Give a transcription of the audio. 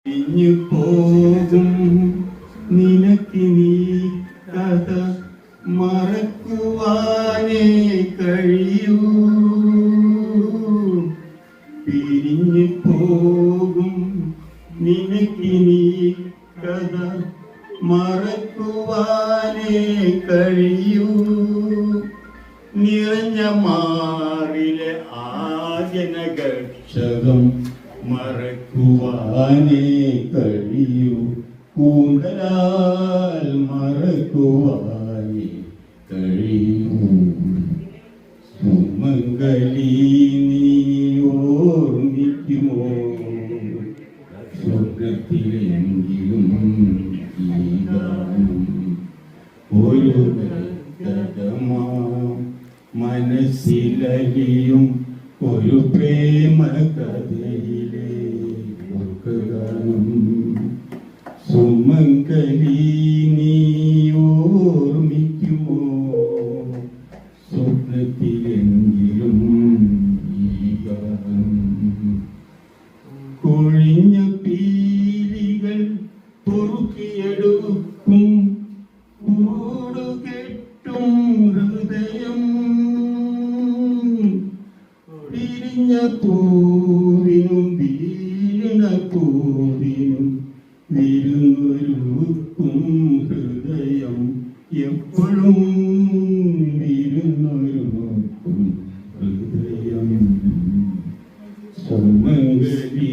പിരിഞ്ഞു പോകും നിനക്കിനി കഥ മറക്കുവാനേ കഴിയൂ. പിരിഞ്ഞു പോകും നിനക്കിനി കഥ മറക്കുവാനേ കഴിയൂ. നിറഞ്ഞ മാറിലെ ആദ്യനഗക്ഷകം മറക്കുവാനേ കഴിയൂ. കൂന്തലാൽ മറക്കുവാനേ കഴിയൂ. സുമംഗലി നീ ഓർമ്മിക്കുമോ? സ്വർഗത്തിലെങ്കിലും ഈ ഗാനം ഒരു മനസ്സിലലിയും ഒരു പ്രേമ കഥയിലെ ഗാനം. സുമംഗലി നീ ഓർമ്മിക്കുമോ? സ്വപ്നത്തിലെങ്കിലും ഈ ഗാനം. കൊഴിഞ്ഞ പീലികൾ പൊറുക്കിയെടുക്കും കൂടുകെട്ടും ഹൃദയം. പിരിഞ്ഞ പൂവിനും വീണ പൂവിനും വിരുന്നൊരുക്കും ഹൃദയം. എപ്പോഴും വിരുന്നൊരുക്കും ഹൃദയം. സുമംഗലി